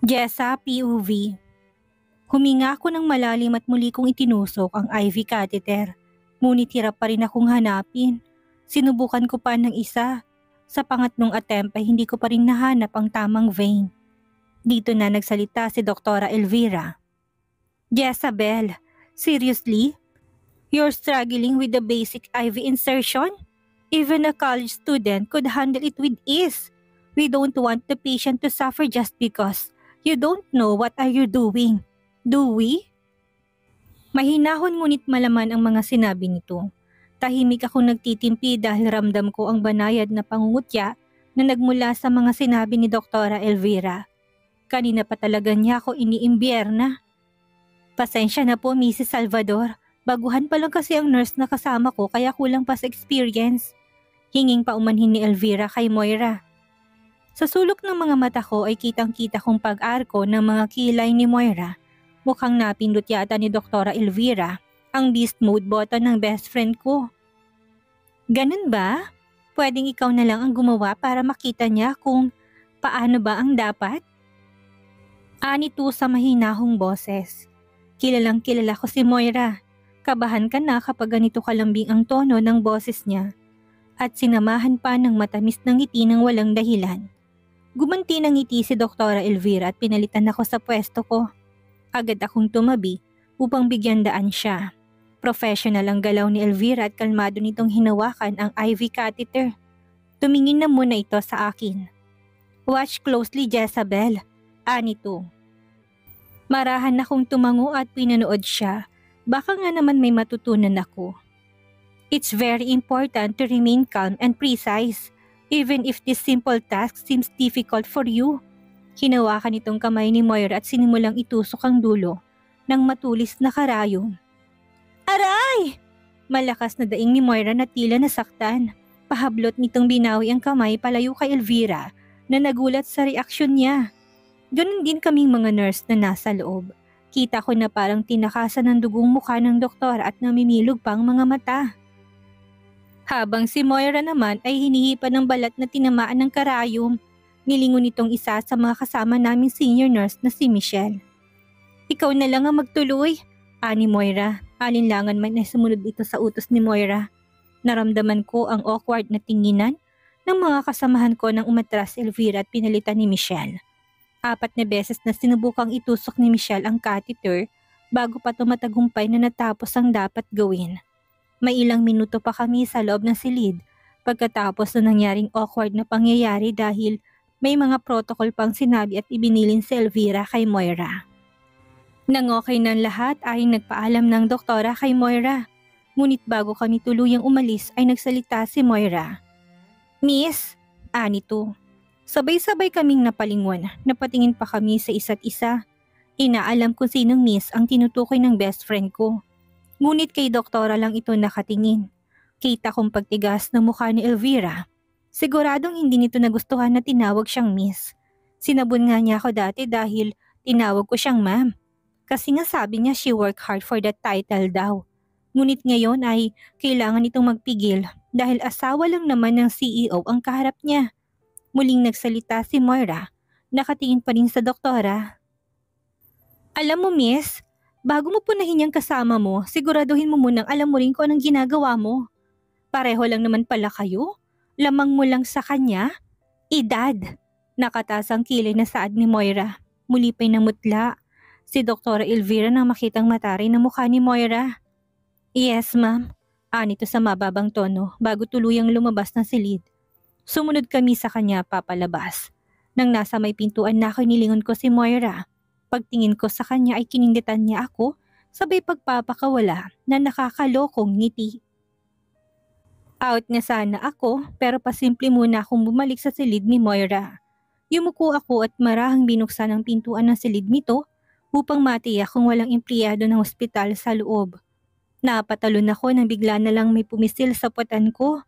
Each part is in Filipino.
Jessa, POV. Huminga ako ng malalim at muli kong itinusok ang IV catheter. Ngunit hirap pa rin akong hanapin. Sinubukan ko pa ng isa. Sa pangatlong attempt ay hindi ko pa rin nahanap ang tamang vein. Dito na nagsalita si Doktora Elvira. Jezabel, seriously? You're struggling with the basic IV insertion? Even a college student could handle it with ease. We don't want the patient to suffer just because you don't know what are you doing. Do we? Mahinahon ngunit malaman ang mga sinabi nito. Tahimik akong nagtitimpi dahil ramdam ko ang banayad na pangungutya na nagmula sa mga sinabi ni Doktora Elvira. Kanina pa talaga niya ako iniimbierna. Pasensya na po, Mrs. Salvador. Baguhan pa lang kasi ang nurse na kasama ko kaya kulang pa sa experience. Hinging paumanhin ni Elvira kay Moira. Sa sulok ng mga mata ko ay kitang-kita kong pag-arko ng mga kilay ni Moira. Mukhang napindot yata ni Doktora Elvira ang beast mode button ng best friend ko. Ganun ba? Pwedeng ikaw na lang ang gumawa para makita niya kung paano ba ang dapat? Anito sa mahinahong boses. Kilalang kilala ko si Moira. Kabahan ka na kapag ganito kalambing ang tono ng boses niya. At sinamahan pa ng matamis ng ngiti ng walang dahilan. Gumanti ng ngiti si Doktora Elvira at pinalitan ako sa pwesto ko. Agad akong tumabi upang bigyan daan siya. Professional ang galaw ni Elvira at kalmado nitong hinawakan ang IV catheter. Tumingin na muna ito sa akin. Watch closely, Jezabel. Anito. Marahan akong tumango at pinanood siya. Baka nga naman may matutunan ako. It's very important to remain calm and precise, even if this simple task seems difficult for you. Hinawakan itong kamay ni Moira at sinimulang itusok ang dulo ng matulis na karayom. Aray! Malakas na daing ni Moira na tila nasaktan. Pahablot nitong binawi ang kamay palayo kay Elvira na nagulat sa reaksyon niya. Ganun din kaming mga nurse na nasa loob. Kita ko na parang tinakasan ng dugong mukha ng doktor at namimilog pang mga mata. Habang si Moira naman ay hinihipan ng balat na tinamaan ng karayom, nilingon nitong isa sa mga kasama naming senior nurse na si Michelle. Ikaw na lang ang magtuloy, ani Moira. Alinlangan man ay sumunod ito sa utos ni Moira. Naramdaman ko ang awkward na tinginan ng mga kasamahan ko nang umatras si Elvira at pinalitan ni Michelle. 4 na beses na sinubukang itusok ni Michelle ang catheter bago pa tumatagumpay na natapos ang dapat gawin. May ilang minuto pa kami sa loob ng silid pagkatapos na nangyaring awkward na pangyayari dahil may mga protocol pang sinabi at ibinilin si Elvira kay Moira. Nang okay ng lahat ay nagpaalam ng doktora kay Moira. Ngunit bago kami tuluyang umalis ay nagsalita si Moira. Miss, anito. Sabay-sabay kaming napalingon, napatingin pa kami sa isa't isa. Inaalam kung sinong miss ang tinutukoy ng best friend ko. Ngunit kay doktora lang ito nakatingin. Kita kong pagtigas ng mukha ni Elvira. Siguradong hindi nito nagustuhan na tinawag siyang miss. Sinabon nga niya ako dati dahil tinawag ko siyang ma'am. Kasi nga sabi niya she work hard for that title daw. Ngunit ngayon ay kailangan itong magpigil dahil asawa lang naman ng CEO ang kaharap niya. Muling nagsalita si Moira, nakatingin pa rin sa doktora. Alam mo miss, bago mo punahin yung kasama mo, siguraduhin mo munang alam mo rin kung anong ginagawa mo. Pareho lang naman pala kayo, lamang mo lang sa kanya. Edad, nakataas ang kilay na saad ni Moira, muli pa'y namutla. Si Doktora Elvira nang makitang matari na mukha ni Moira. Yes ma'am, anito sa mababang tono bago tuluyang lumabas ng silid. Sumunod kami sa kanya papalabas. Nang nasa may pintuan na ako nilingon ko si Moira. Pagtingin ko sa kanya ay kininditan niya ako sabay pagpapakawala na nakakalokong ngiti. Out na sana ako pero pasimple muna akong bumalik sa silid ni Moira. Yumuko ako at marahang binuksan ang pintuan ng silid nito upang matiyak kung walang empleyado ng ospital sa loob. Napatalon ako nang bigla na lang may pumisil sa puwatan ko.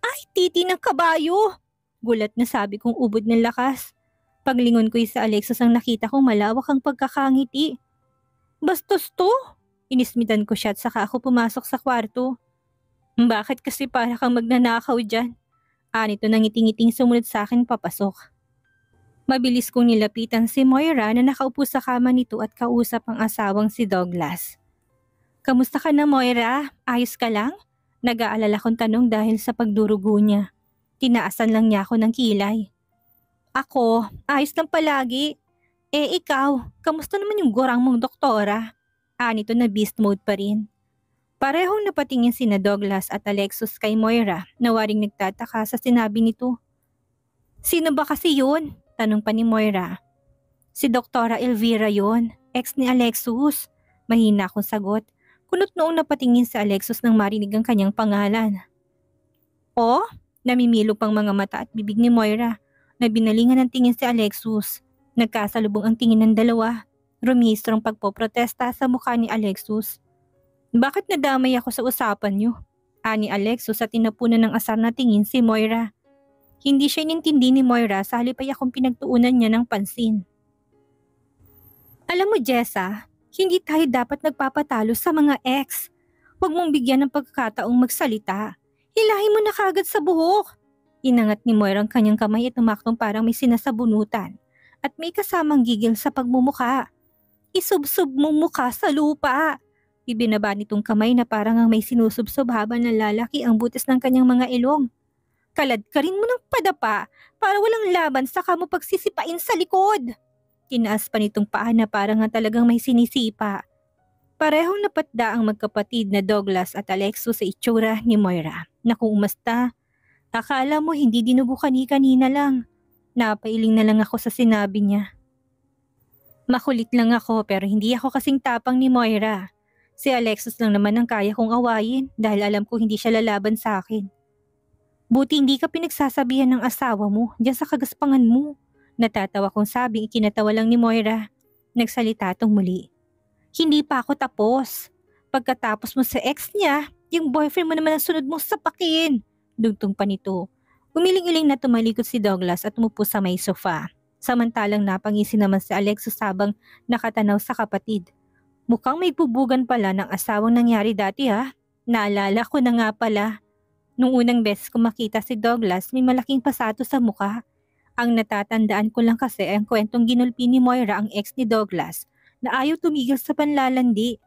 Ay, titi ng kabayo! Gulat na sabi kong ubod ng lakas. Paglingon ko'y sa Alexis ang nakita kong malawak ang pagkakangiti. Bastos to! Inismitan ko siya at saka ako pumasok sa kwarto. Bakit kasi para kang magnanakaw dyan? Anito nang ngiting-ngiting sumunod sa akin papasok. Mabilis kong nilapitan si Moira na nakaupo sa kama nito at kausap ang asawang si Douglas. Kamusta ka na, Moira? Ayos ka lang? Nag-aalala kong tanong dahil sa pagdurugo niya. Tinaasan lang niya ako ng kilay. Ako, ayos lang palagi. Ikaw, kamusta naman yung gorang mong doktora? Nito na beast mode pa rin. Parehong napatingin sina Douglas at Alexus kay Moira na waring nagtataka sa sinabi nito. Sino ba kasi yun? Tanong pa ni Moira. Si Doktora Elvira yon, ex ni Alexus. Mahina akong sagot. Kunot noong napatingin si Alexus nang marinig ang kanyang pangalan. Oh? Namimilo pang mga mata at bibig ni Moira na binalingan ng tingin si Alexus. Nagkasalubong ang tingin ng dalawa. Rumihistrong pagpoprotesta sa mukha ni Alexus. Bakit nadamay ako sa usapan niyo? Ani Alexus at tinapunan ng asar na tingin si Moira. Hindi siya inintindi ni Moira sa halip ay akong pinagtuunan niya ng pansin. Alam mo Jessa, hindi tayo dapat nagpapatalo sa mga ex. Huwag mong bigyan ng pagkakataong magsalita. Hilahin mo na kagad sa buhok. Inangat ni Moira ang kanyang kamay at umaktong parang may sinasabunutan at may kasamang gigil sa pagmumuka. Isubsob mo mukha sa lupa. Ibinaba nitong kamay na parang ang may sinusubsob habang nalalaki ang butis ng kanyang mga ilong. Kaladkarin mo ng padapa para walang laban saka mo pagsisipain sa likod. Tinaas pa nitong paa na parang nga talagang may sinisipa. Parehong napatda ang magkapatid na Douglas at Alexus sa itsura ni Moira. Naku umasta, akala mo hindi dinugo kanina lang. Napailing na lang ako sa sinabi niya. Makulit lang ako pero hindi ako kasing tapang ni Moira. Si Alexus lang naman ang kaya kong awayin dahil alam ko hindi siya lalaban sa akin. Buti hindi ka pinagsasabihan ng asawa mo diyan sa kagaspangan mo. Natatawa kong sabing ikinatawa lang ni Moira. Nagsalita tong muli. Hindi pa ako tapos. Pagkatapos mo sa ex niya, yung boyfriend mo naman ang sunod mong sapakin. Dugtong pa nito. Umiling-iling na tumalikod si Douglas at umupo sa may sofa. Samantalang napangisi naman si Alexus habang nakatanaw sa kapatid. Mukhang may bubugan pala ng asawang nangyari dati ha. Naalala ko na nga pala. Nung unang beses ko makita si Douglas, may malaking pasato sa mukha. Ang natatandaan ko lang kasi ang kwentong ginulpi ni Moira ang ex ni Douglas na ayaw tumigil sa panlalandi.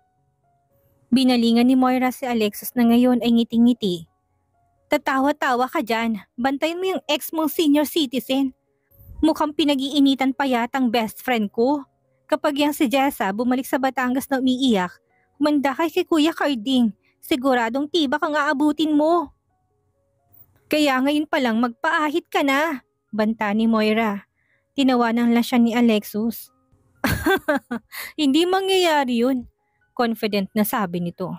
Binalingan ni Moira si Alexus na ngayon ay ngiting-ngiti. Tatawa-tawa ka dyan. Bantayin mo yung ex mong senior citizen. Mukhang pinag-iinitan pa yatang best friend ko. Kapag yang si Jessa bumalik sa Batangas na umiiyak, humanda kay Kuya Carding. Siguradong tibak ang aabutin mo. Kaya ngayon pa lang magpaahit ka na, banta ni Moira. Tinawanan lang siya ni Alexus. Hindi mangyayari yun, confident na sabi nito.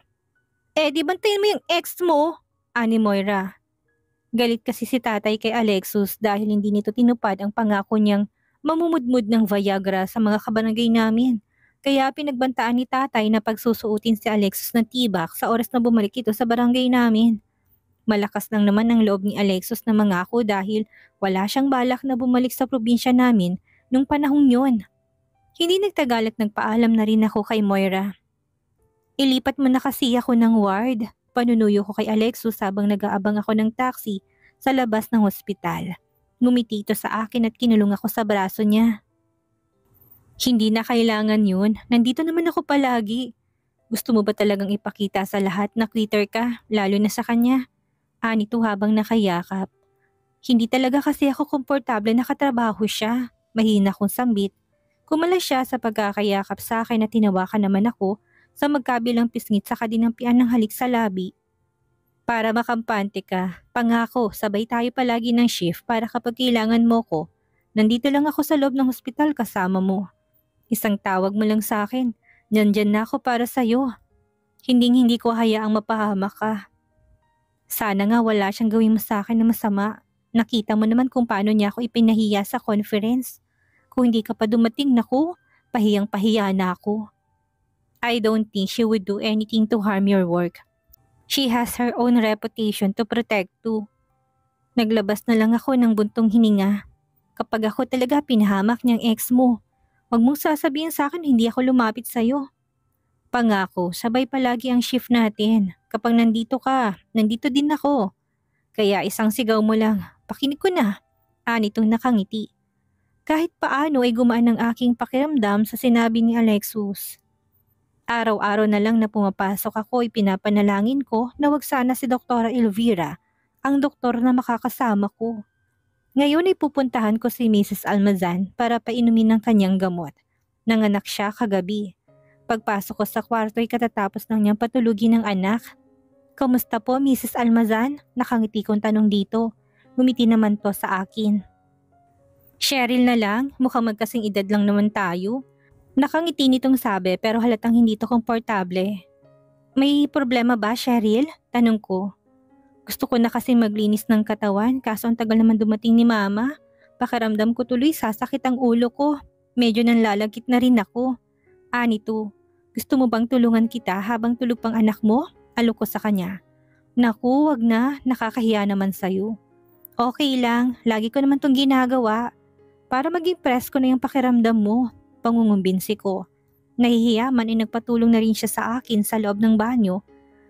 Di bantayin mo yung ex mo, ani Moira. Galit kasi si tatay kay Alexus dahil hindi nito tinupad ang pangako niyang mamumudmud ng Viagra sa mga kabarangay namin. Kaya pinagbantaan ni tatay na pagsusuotin si Alexus ng tibak sa oras na bumalik ito sa barangay namin. Malakas lang naman ang loob ni Alexus na mangako dahil wala siyang balak na bumalik sa probinsya namin nung panahong yon. Hindi nagtagal at nagpaalam na rin ako kay Moira. Ilipat mo na kasi ako ng ward. Panunuyo ko kay Alexus habang nag-aabang ako ng taxi sa labas ng hospital. Ngumiti ito sa akin at kinulong ako sa braso niya. Hindi na kailangan yun. Nandito naman ako palagi. Gusto mo ba talagang ipakita sa lahat na quitter ka, lalo na sa kanya? Nito habang nakayakap. Hindi talaga kasi ako komportable nakatrabaho siya. Mahina kong sambit. Kumala siya sa pagkakayakap sa akin at tinawakan naman ako sa magkabilang pisngit sa kadinampian ng halik sa labi. Para makampante ka, pangako sabay tayo palagi ng shift para kapag kailangan mo ko, nandito lang ako sa loob ng hospital kasama mo. Isang tawag mo lang sa akin, nandyan na ako para sa'yo. Hindi ko hayaang mapahamak ka. Sana nga wala siyang gawin mo sa akin na masama. Nakita mo naman kung paano niya ako ipinahiya sa conference. Kung hindi ka pa dumating, naku, pahiyang-pahiya na ako. I don't think she would do anything to harm your work. She has her own reputation to protect too. Naglabas na lang ako ng buntong hininga. Kapag ako talaga pinahamak niyang ex mo, huwag mong sasabihin sa akin hindi ako lumapit sa'yo. Pangako, sabay palagi ang shift natin. Kapag nandito ka, nandito din ako. Kaya isang sigaw mo lang, pakinig ko na. Nitong nakangiti. Kahit paano ay gumaan ang aking pakiramdam sa sinabi ni Alexus. Araw-araw na lang na pumapasok ako ay pinapanalangin ko na wag sana si Doktora Elvira, ang doktor na makakasama ko. Ngayon ay pupuntahan ko si Mrs. Almazan para painumin ng kanyang gamot. Nanganak siya kagabi. Pagpasok ko sa kwarto ay katatapos lang niyang patulugin ng anak. "Kamusta po, Mrs. Almazan?" Nakangiti kong tanong dito. Ngumiti naman to sa akin. "Cheryl na lang, mukhang magkasing edad lang naman tayo." Nakangiti nitong sabi pero halatang hindi to komportable. "May problema ba, Cheryl?" Tanong ko. Gusto ko na kasi maglinis ng katawan kaso ang tagal naman dumating ni Mama. Pakiramdam ko tuloy sasakit ang ulo ko. Medyo nanlalagkit na rin ako. Nito, gusto mo bang tulungan kita habang tulog pang anak mo? Alok ko sa kanya. "Naku, wag na. Nakakahiya naman sa'yo." "Okay lang. Lagi ko naman tong ginagawa. Para maging presko na yung pakiramdam mo." Pangungumbinsi ko. Nahihiya man ay nagpatulong na rin siya sa akin sa loob ng banyo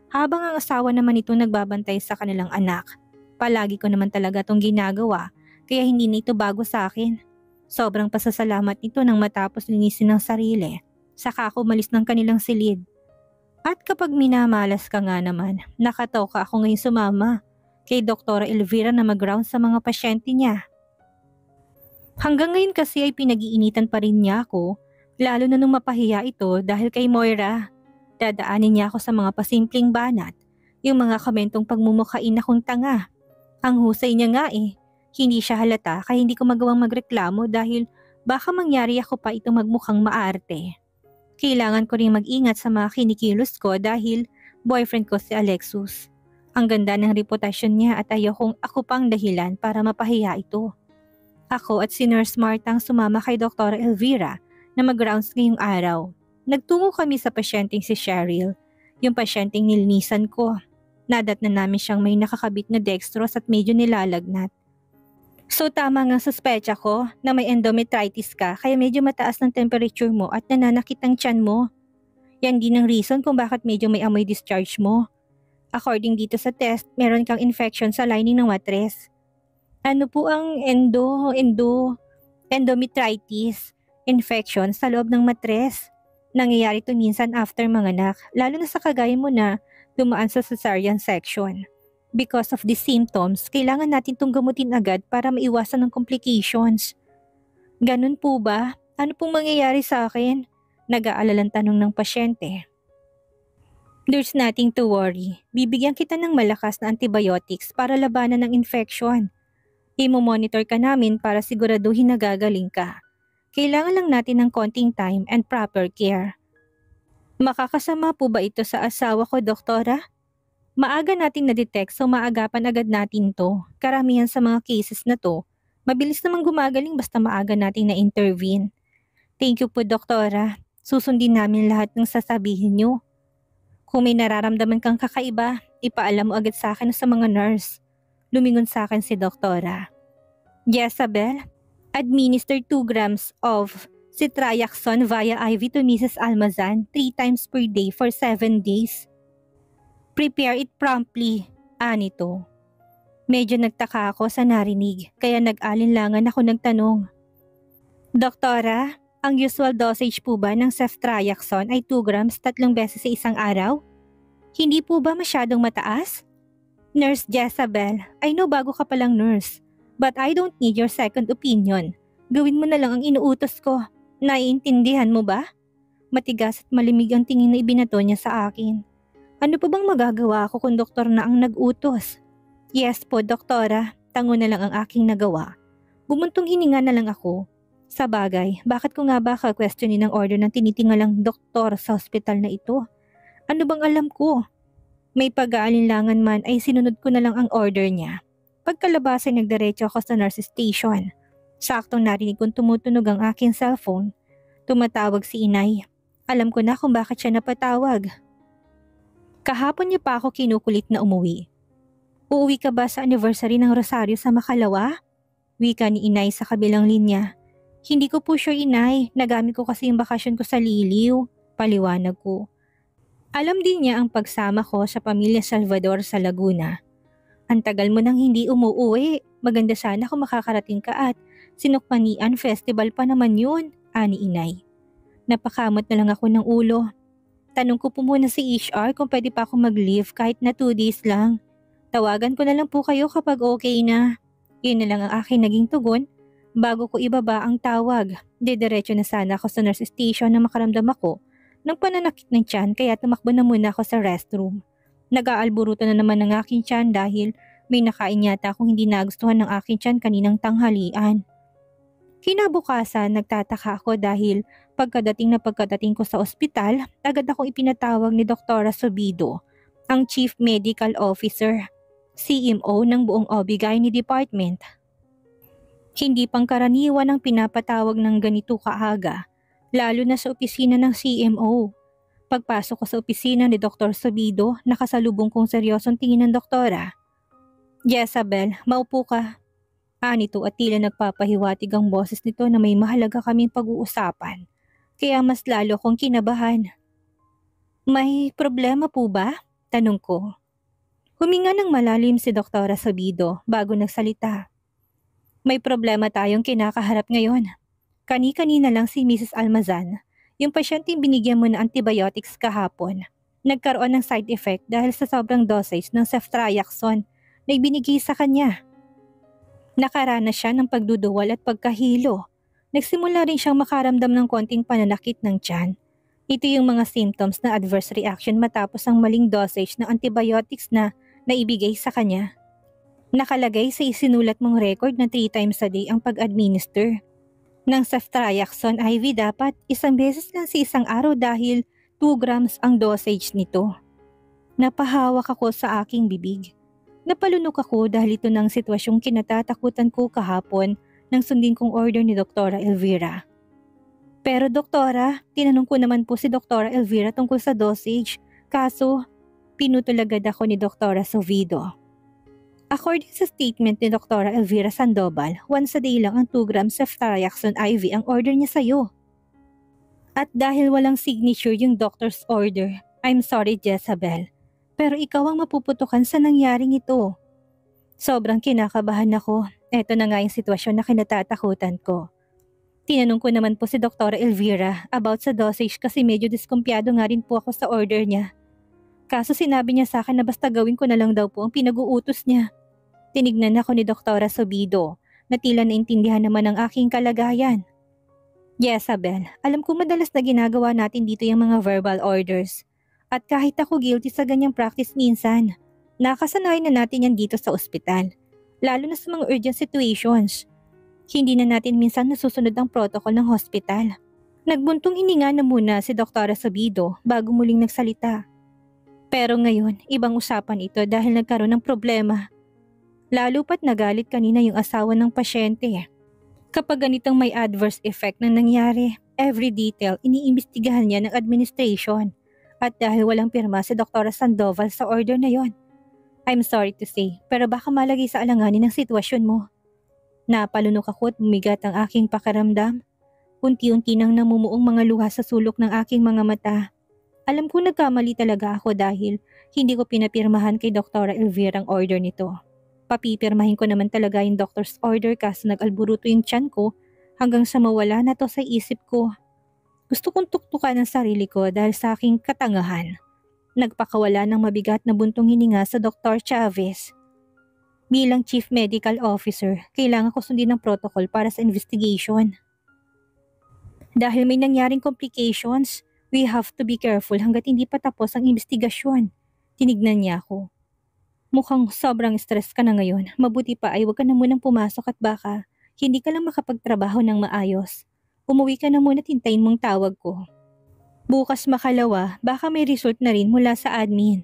habang ang asawa naman ito nagbabantay sa kanilang anak. Palagi ko naman talaga tong ginagawa kaya hindi na ito bago sa akin. Sobrang pasasalamat nito nang matapos linisin ng sarili. Saka ako umalis ng kanilang silid. At kapag minamalas ka nga naman, nakatoka ako ngayon sumama kay Doktora Elvira na mag-round sa mga pasyente niya. Hanggang ngayon kasi ay pinag-iinitan pa rin niya ako, lalo na nung mapahiya ito dahil kay Moira. Dadaanin niya ako sa mga pasimpleng banat, yung mga komentong pagmumukhain akong tanga. Ang husay niya nga hindi siya halata kaya hindi ko magawang magreklamo dahil baka mangyari ako pa ito magmukhang maarte. Kailangan ko rin mag-ingat sa mga kinikilos ko dahil boyfriend ko si Alexus. Ang ganda ng reputasyon niya at ayokong ako pang dahilan para mapahiya ito. Ako at si Nurse Martang sumama kay Dr. Elvira na mag-rounds ngayong araw. Nagtungo kami sa pasyenteng si Cheryl, yung pasyenteng nilinisan ko. Nadat na namin siyang may nakakabit na dextrose at medyo nilalagnat. "So tama nga suspecha ko na may endometritis ka kaya medyo mataas ng temperature mo at nananakit ang tiyan mo. Yan din ang reason kung bakit medyo may amoy discharge mo. According dito sa test, meron kang infection sa lining ng matres." "Ano po ang endometritis? Infection sa loob ng matres. Nangyayari ito minsan after manganak, lalo na sa kagaya mo na dumaan sa cesarean section. Because of these symptoms, kailangan natin itong gamutin agad para maiwasan ng complications." "Ganun po ba? Ano pong mangyayari sa akin?" Nag-aalalang tanong ng pasyente. "There's nothing to worry. Bibigyan kita ng malakas na antibiotics para labanan ng infection. Imo-monitor ka namin para siguraduhin na gagaling ka. Kailangan lang natin ng konting time and proper care." "Makakasama po ba ito sa asawa ko, doktora?" "Maaga nating na-detect so maagapan agad natin to. Karamihan sa mga cases na to, mabilis namang gumagaling basta maaga nating na-intervene." "Thank you po, doktora. Susundin namin lahat ng sasabihin niyo. Kung may nararamdaman kang kakaiba, ipaalam mo agad sa akin o sa mga nurse." Lumingon sa akin si doktora. "Jezabel, administer 2 grams of Citraxone via IV to Mrs. Almazan 3 times per day for 7 days. Prepare it promptly." Nito. Medyo nagtaka ako sa narinig kaya nag-alinlangan ako nagtanong. "Doktora, ang usual dosage po ba ng ceftriaxone ay 2 grams 3 beses sa isang araw? Hindi po ba masyadong mataas?" "Nurse Jezabel, I know bago ka palang nurse, but I don't need your second opinion. Gawin mo na lang ang inuutos ko. Naiintindihan mo ba?" Matigas at malimig ang tingin na ibinato niya sa akin. Ano pa bang magagawa ko kung doktor na ang nag-utos? "Yes po, doktora." Tango na lang ang aking nagawa. Bumuntong hininga na lang ako. Sa bagay, bakit ko nga ba ka-questionin ang order ng tinitingalang doktor sa ospital na ito? Ano bang alam ko? May pag-aalinlangan man ay sinunod ko na lang ang order niya. Pagkalabas ay nagdiretso ako sa nurse station. Saktong narinig kong tumutunog ang aking cellphone. Tumatawag si inay. Alam ko na kung bakit siya napatawag. Kahapon niya pa ako kinukulit na umuwi. "Uuwi ka ba sa anniversary ng Rosario sa Makalawa?" Wika ni inay sa kabilang linya. "Hindi ko po sure, inay. Nagamit ko kasi yung bakasyon ko sa Liliw." Paliwanag ko. Alam din niya ang pagsama ko sa pamilya Salvador sa Laguna. "Ang tagal mo nang hindi umuuwi. Maganda sana kung makakarating ka at Sinukmanian festival pa naman yun, ani inay. Napakamot na lang ako ng ulo. Tanong ko po muna si HR kung pwede pa ako mag-leave kahit na 2 days lang. Tawagan ko na lang po kayo kapag okay na. Yun na lang ang aking naging tugon. Bago ko ibaba ang tawag, diretso na sana ako sa nurse station na makaramdam ako ng pananakit ng tiyan kaya tumakbo na muna ako sa restroom. Nag-aalburuto na naman ng aking tiyan dahil may nakain yata akong hindi nagustuhan ng aking tiyan kaninang tanghalian. Kinabukasan, nagtataka ako dahil pagkadating ko sa ospital, agad akong ipinatawag ni Dr. Sobido, ang Chief Medical Officer, CMO ng buong OB-GYN Department. Hindi pangkaraniwan ang pinapatawag ng ganito kaaga, lalo na sa opisina ng CMO. Pagpasok ko sa opisina ni Dr. Sobido, nakasalubong kong seryosong tingin ng doktora. "Jezabel, maupo ka." Nito at tila nagpapahiwatig ang boses nito na may mahalaga kaming pag-uusapan. Kaya mas lalo kong kinabahan. "May problema po ba?" tanong ko. Huminga ng malalim si Dr. Sobido bago nagsalita. "May problema tayong kinakaharap ngayon. Kani-kanina lang si Mrs. Almazan, yung pasyenteng binigyan mo ng antibiotics kahapon, nagkaroon ng side effect dahil sa sobrang dosage ng ceftriaxone na ibinigay sa kanya. Nakaranas siya ng pagduduwal at pagkahilo. Nagsimula rin siyang makaramdam ng konting pananakit ng tiyan. Ito yung mga symptoms na adverse reaction matapos ang maling dosage ng antibiotics na naibigay sa kanya. Nakalagay sa isinulat mong record na 3 times a day ang pag-administer. Ng ceftriaxone IV dapat 1 beses lang sa isang araw dahil 2 grams ang dosage nito." Napahawak ako sa aking bibig. Napalunok ako dahil ito ng sitwasyong kinatatakutan ko kahapon nang sundin kong order ni Dr. Elvira. "Pero doktora, tinanong ko naman po si Dr. Elvira tungkol sa dosage, kaso pinutol agad ako ni Dr. Sovido. According sa statement ni Dr. Elvira Sandoval, once a day lang ang 2 grams ceftriaxone IV ang order niya sa'yo. At dahil walang signature yung doctor's order, I'm sorry Jezabel, pero ikaw ang mapuputukan sa nangyaring ito." Sobrang kinakabahan ako. Eto na nga yung sitwasyon na kinatatakutan ko. Tinanong ko naman po si Dr. Elvira about sa dosage kasi medyo diskumpiyado nga rin po ako sa order niya. Kaso sinabi niya sa akin na basta gawin ko na lang daw po ang pinag-uutos niya. Tinignan ako ni Dr. Sobido na tila naintindihan naman ang aking kalagayan. "Jezabel, alam ko madalas na ginagawa natin dito yung mga verbal orders. At kahit ako guilty sa ganyang practice minsan, nakasanayan na natin yan dito sa ospital, lalo na sa mga urgent situations. Hindi na natin minsan nasusunod ang protocol ng hospital." Nagbuntong hininga na muna si Dr. Sobido bago muling nagsalita. "Pero ngayon, ibang usapan ito dahil nagkaroon ng problema. Lalo pat nagalit kanina yung asawa ng pasyente. Kapag ganitong may adverse effect na nangyari, every detail iniimbestigahan niya ng administration. At dahil walang pirma si Dr. Sandoval sa order na yon, I'm sorry to say, pero baka malagay sa alanganin ang sitwasyon mo." Napalunok ako at bumigat ang aking pakiramdam. Unti-unti nang namumuong mga luha sa sulok ng aking mga mata. Alam ko nagkamali talaga ako dahil hindi ko pinapirmahan kay Dr. Elvira ang order nito. Papipirmahin ko naman talaga yung doctor's order kaso nag-alburuto yung tiyan ko hanggang sa mawala na to sa isip ko. Gusto kong tuktukan ang sarili ko dahil sa aking katangahan. Nagpakawala ng mabigat na buntong hininga sa Dr. Chavez. Bilang Chief Medical Officer, kailangan ko sundin ang protocol para sa investigation. Dahil may nangyaring complications, we have to be careful hanggat hindi pa tapos ang investigasyon. Tinignan niya ako. "Mukhang sobrang stress ka na ngayon. Mabuti pa ay huwag ka na munang pumasok at baka hindi ka lang makapagtrabaho ng maayos. Umuwi ka na muna at hintayin mong tawag ko. Bukas makalawa, baka may result na rin mula sa admin."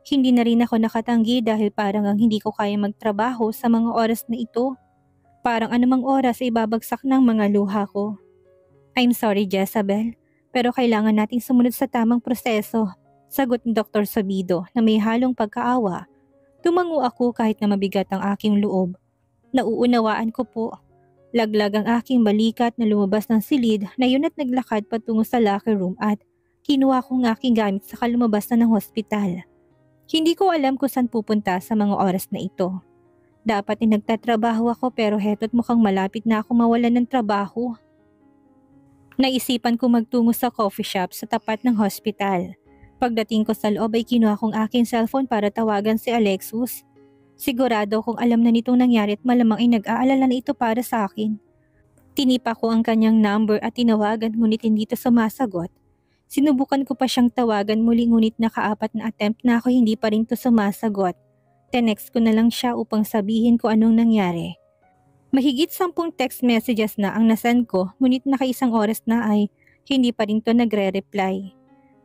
Hindi na rin ako nakatanggi dahil parang ang hindi ko kaya magtrabaho sa mga oras na ito. Parang anumang oras ay babagsak ng mga luha ko. "I'm sorry Jezabel, pero kailangan nating sumunod sa tamang proseso," sagot ni Dr. Sobido na may halong pagkaawa. Tumango ako kahit na mabigat ang aking loob. "Nauunawaan ko po." Laglag ang aking balikat na lumabas ng silid na yun at naglakad patungo sa locker room at kinuha ko ang aking gamit sa lumabas na ng hospital. Hindi ko alam kung saan pupunta sa mga oras na ito. Dapat ay nagtatrabaho ako pero heto't mukhang malapit na ako mawalan ng trabaho. Naisipan ko magtungo sa coffee shop sa tapat ng hospital. Pagdating ko sa loob ay kinuha kong aking cellphone para tawagan si Alexus. Sigurado kung alam na nitong nangyari at malamang ay nag-aalala na ito para sa akin. Tinipa ko ang kanyang number at tinawagan ngunit hindi ito sumasagot. Sinubukan ko pa siyang tawagan muli ngunit nakaapat na attempt na ako hindi pa rin ito sumasagot. Tenext ko na lang siya upang sabihin ko anong nangyari. Mahigit 10 text messages na ang nasend ko ngunit nakaisang oras na ay hindi pa rin ito nagre-reply.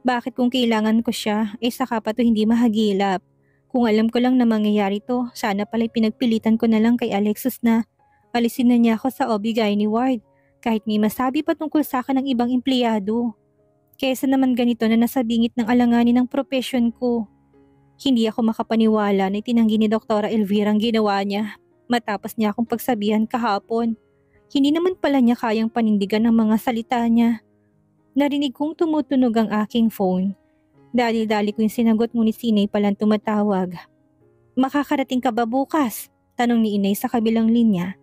Bakit kung kailangan ko siya ay saka pa ito hindi mahagilap? Kung alam ko lang na mangyayari to, sana pala'y pinagpilitan ko na lang kay Alexus na alisin na niya ako sa OB/GYN ward kahit may masabi pa tungkol sa akin ng ibang empleyado. Kesa naman ganito na nasa bingit ng alanganin ng profesyon ko. Hindi ako makapaniwala na itinanggi ni Dr. Elvira ang ginawa niya matapos niya akong pagsabihan kahapon. Hindi naman pala niya kayang panindigan ang mga salita niya. Narinig kong tumutunog ang aking phone. Dali-dali ko yung sinagot ngunit si Inay palang tumatawag. Makakarating ka ba bukas? Tanong ni Inay sa kabilang linya.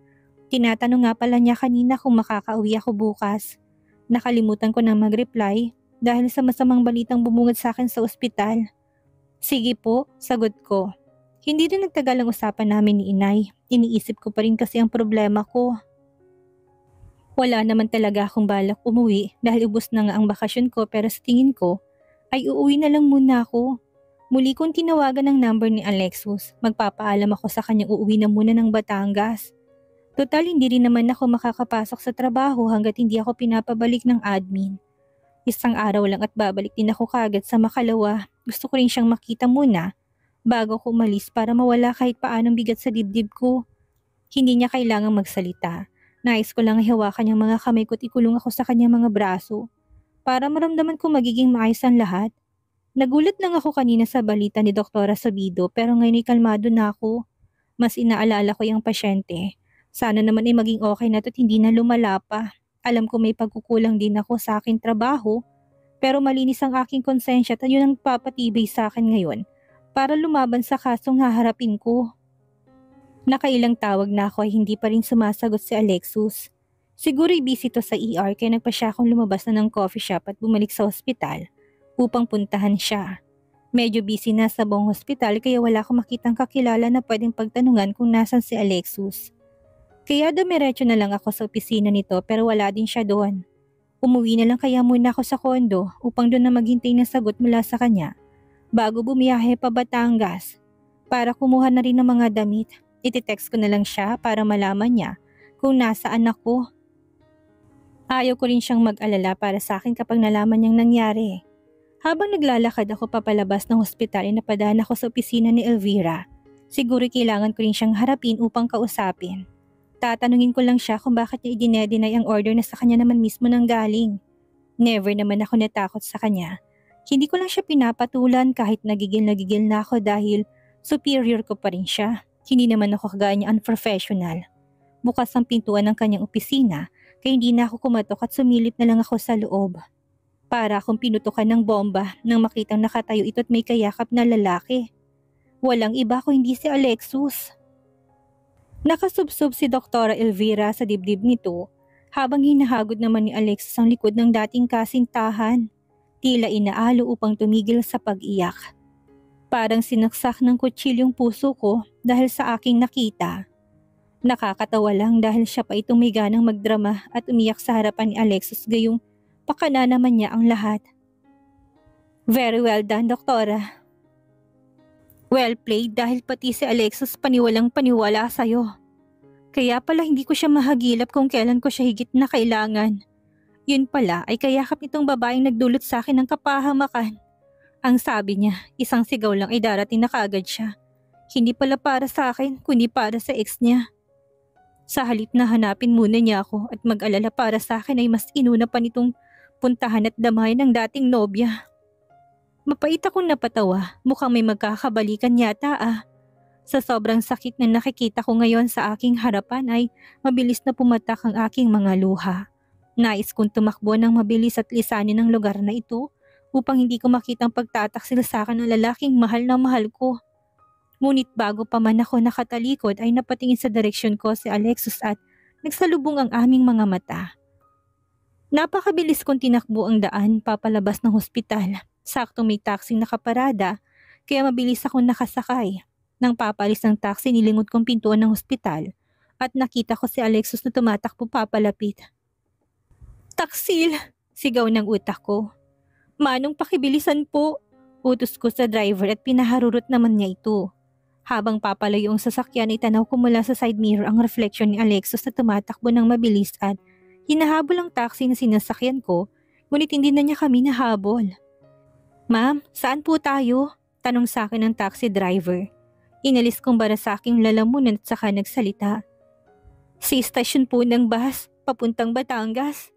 Tinatanong nga pala niya kanina kung makakauwi ako bukas. Nakalimutan ko na mag-reply dahil sa masamang balitang bumungad sa akin sa ospital. Sige po, sagot ko. Hindi din nagtagal ang usapan namin ni Inay. Iniisip ko pa rin kasi ang problema ko. Wala naman talaga akong balak umuwi dahil ubos na nga ang bakasyon ko pero sa tingin ko ay uuwi na lang muna ako. Muli kong tinawagan ang number ni Alexus. Magpapaalam ako sa kanyang uuwi na muna ng Batangas. Total hindi rin naman ako makakapasok sa trabaho hanggat hindi ako pinapabalik ng admin. Isang araw lang at babalik din ako kagad sa Makalawa. Gusto ko rin siyang makita muna bago ko umalis para mawala kahit paanong bigat sa dibdib ko. Hindi niya kailangang magsalita. Nais ko lang hiwakan niyang mga kamay ko at ikulong ako sa kanyang mga braso para maramdaman ko magiging maayos ang lahat. Nagulat lang ako kanina sa balita ni Doktora Sabido pero ngayon ay kalmado na ako. Mas inaalala ko yung pasyente. Sana naman ay maging okay na at hindi na lumala pa. Alam ko may pagkukulang din ako sa aking trabaho pero malinis ang aking konsensya at yun ang papatibay sa akin ngayon para lumaban sa kasong haharapin ko. Nakailang tawag na ako ay hindi pa rin sumasagot si Alexus. Siguro'y busy to sa ER kaya nagpa siya akong lumabas na ng coffee shop at bumalik sa ospital upang puntahan siya. Medyo busy na sa buong hospital kaya wala akong makitang kakilala na pwedeng pagtanungan kung nasan si Alexus. Kaya dumiretso na lang ako sa opisina nito pero wala din siya doon. Umuwi na lang kaya muna ako sa kondo upang doon na maghintay ng sagot mula sa kanya bago bumiyahe pa Batangas para kumuha na rin ng mga damit. Iti-text ko na lang siya para malaman niya kung nasaan ako. Ayaw ko rin siyang mag-alala para sa akin kapag nalaman niyang nangyari. Habang naglalakad ako papalabas ng ospital ay napadaan ako sa opisina ni Elvira. Siguro kailangan ko rin siyang harapin upang kausapin. Tatanungin ko lang siya kung bakit niya idinedeny ang order na sa kanya naman mismo nang galing. Never naman ako natakot sa kanya. Hindi ko lang siya pinapatulan kahit nagigil na ako dahil superior ko pa rin siya. Hindi naman ako kagaya niya unprofessional. Bukas ang pintuan ng kanyang opisina kaya hindi na ako kumatok at sumilip na lang ako sa loob. Para akong pinutukan ng bomba nang makitang nakatayo ito at may kayakap na lalaki. Walang iba kung hindi si Alexus. Nakasubsob si Doktora Elvira sa dibdib nito habang hinahagod naman ni Alexus ang likod ng dating kasintahan. Tila inaalo upang tumigil sa pag-iyak. Parang sinaksak ng kutsilyong puso ko dahil sa aking nakita. Nakakatawa lang dahil siya pa itong may ganang magdrama at umiyak sa harapan ni Alexus gayong pakana naman niya ang lahat. Very well done, Doktora. Well played dahil pati si Alexus paniwalang paniwala sa'yo. Kaya pala hindi ko siya mahagilap kung kailan ko siya higit na kailangan. Yun pala ay kayakap nitong babaeng nagdulot sa akin ng kapahamakan. Ang sabi niya, isang sigaw lang ay darating na kaagad siya. Hindi pala para sa akin, kundi para sa ex niya. Sa halip na hanapin muna niya ako at mag-alala para sa akin ay mas inuna pa nitong puntahan at damayan ng dating nobya. Mapait akong napatawa, mukhang may magkakabalikan yata ah. Sa sobrang sakit na nakikita ko ngayon sa aking harapan ay mabilis na pumatak ang aking mga luha. Nais kong tumakbo ng mabilis at lisanin ang lugar na ito upang hindi ko makitang pagtataksil sa akin ng lalaking mahal na mahal ko. Ngunit bago pa man ako nakatalikod ay napatingin sa direksyon ko si Alexis at nagsalubong ang aming mga mata. Napakabilis kong tinakbo ang daan papalabas ng hospital. Saktong may taxing nakaparada kaya mabilis akong nakasakay. Nang papalis ng taxi nilingot kong pintuan ng hospital at nakita ko si Alexis na tumatakbo papalapit. "Taksil!" sigaw ng utak ko. "Manong pakibilisan po!" Utos ko sa driver at pinaharurot naman niya ito. Habang papalayo ang sasakyan ay tanaw ko mula sa side mirror ang refleksyon ni Alexis na tumatakbo ng mabilis at hinahabol ang taxi na sinasakyan ko, ngunit hindi na niya kami nahabol. "Ma'am, saan po tayo?" tanong sa akin ng taxi driver. Inalis kong bara sa aking lalamunan at saka nagsalita. "Sa istasyon po ng bus, papuntang Batangas."